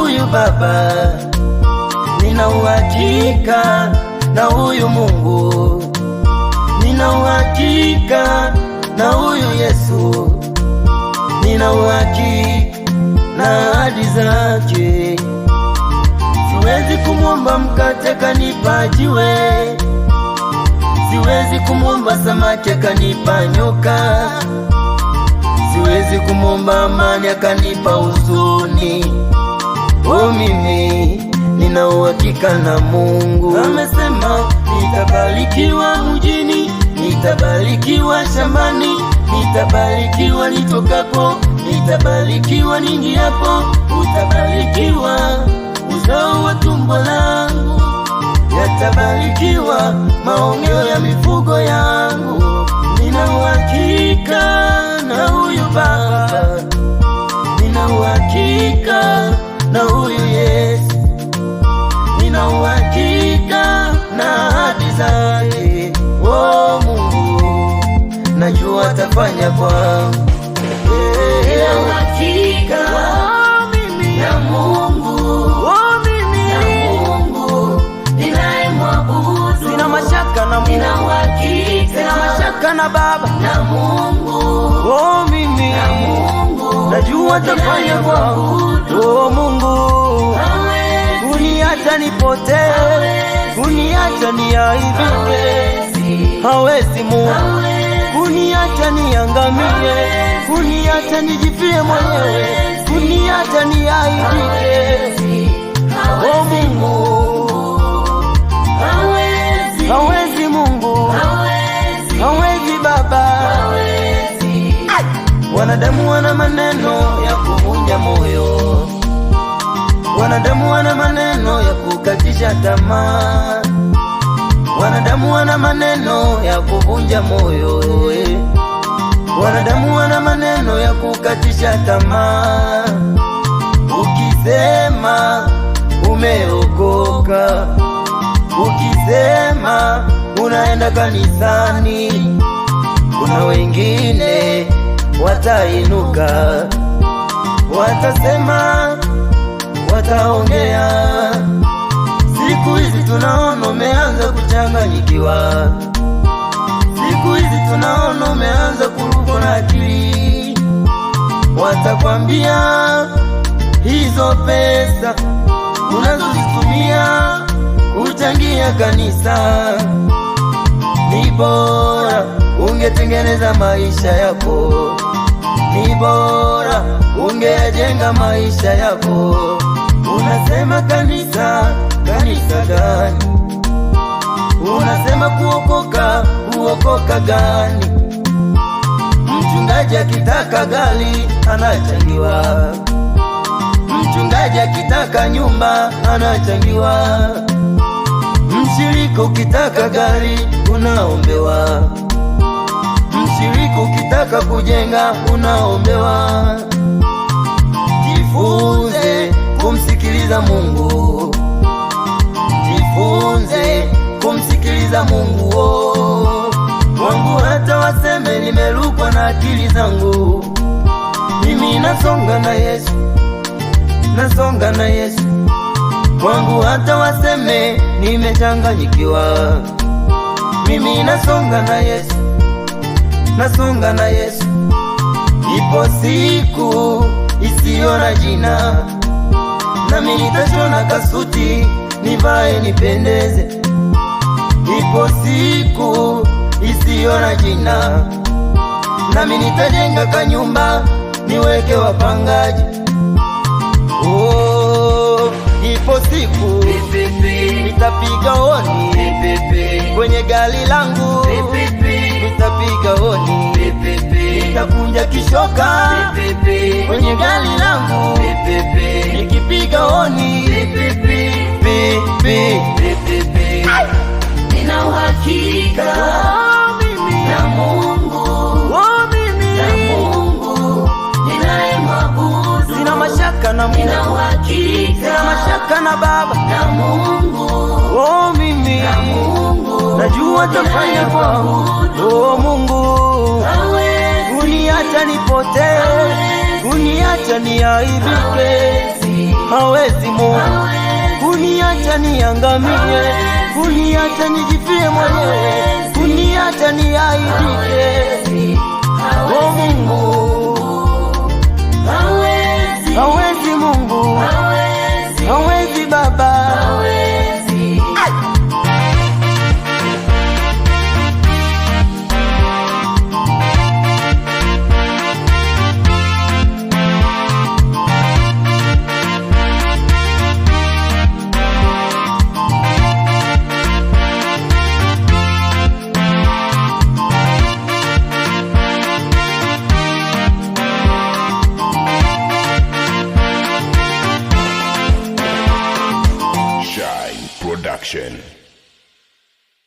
huyu Baba, nina uhakika na huyu Mungu, nina uhakika na huyu Yesu, nina uhakika na ahadi zake. Siwezi kumwomba mkate kanipa jiwe, siwezi kumwomba samaki kanipa nyoka, siwezi kumwomba amani akanipa huzuni. Mimi nina uhakika na Mungu. Amesema nitabarikiwa mjini, nitabarikiwa shambani, nitabarikiwa nitokapo, nitabarikiwa niingiapo, utabarikiwa uzao wa tumbo langu, yatabarikiwa maongeo ya mifugo yangu. Nina uhakika na huyu Baba, nina uhakika na huyu Yesu, nina uhakika na ahadi zake. Oh Mungu, najua atafanya kwangu. Nina uhakika na Mungu, na Mungu ninayemwabudu. Sina mashaka na Mungu, nina uhakika, sina mashaka na Baba, na Mungu. Oh mimi na Mungu, najua atafanya kwangu. Oh Mungu, uniacha nipotee, uniacha niaibike, hawezi Mungu. Uniacha niangamie, uniacha nijifie mwenyewe, uniacha niaibike. Oh Mungu, hawezi Mungu, hawezi Baba. Wanadamu wana maneno ya kuvunja moyo, wanadamu wana maneno ya kukatisha tamaa, wanadamu wana maneno ya kuvunja moyo, wanadamu wana maneno ya kukatisha tamaa. Ukisema umeokoka, ukisema unaenda kanisani, kuna wengine watainuka, watasema, wataongea. Siku hizi tunaona umeanza kuchanganyikiwa, siku hizi tunaona umeanza kurukwa na akili. Watakwambia hizo pesa unazozitumia kuchangia kanisa, ni bora ungetengeneza maisha yako, ni bora ungejenga maisha yako. Unasema kanisa, kanisa gani? Unasema kuokoka, kuokoka gani? Mchungaji akitaka gari anachangiwa, mchungaji akitaka nyumba anachangiwa, mshirika ukitaka gari unaombewa, mshirika ukitaka kujenga unaombewa. Jifunze kumsikiliza Mungu, jifunze kumsikiliza Mungu. Wangu hata waseme nimerukwa na akili zangu, mimi nasonga na Yesu, nasonga na Yesu. Wangu hata waseme nimechanganyikiwa, mimi nasonga na Yesu, nasonga na Yesu. Ipo siku isiyo na jina, nami nitashona kasuti nivae nipendeze. Ipo siku isiyo na jina, nami nitajenga kanyumba niweke wapangaji. Oh, ipo siku nitapiga honi kwenye gari langu, nitapiga honi, nitakunja kishoka kwenye gari langu, nikipiga honi. Nina uhakika na Mungu, na Mungu ninayemwabudu. Sina mashaka na Mungu, nina uhakika, sina mashaka na Baba, na Mungu. Oh mimi na Mungu, najua atafanya kwangu. Oh Mungu, uniacha nipotee, kuniacha niaibike, hawezi Mungu kuniacha niangamie, kuniacha nijifie mwenyewe, kuniacha niaibike. Oh Mungu hawezi, Mungu hawezi, Baba Production.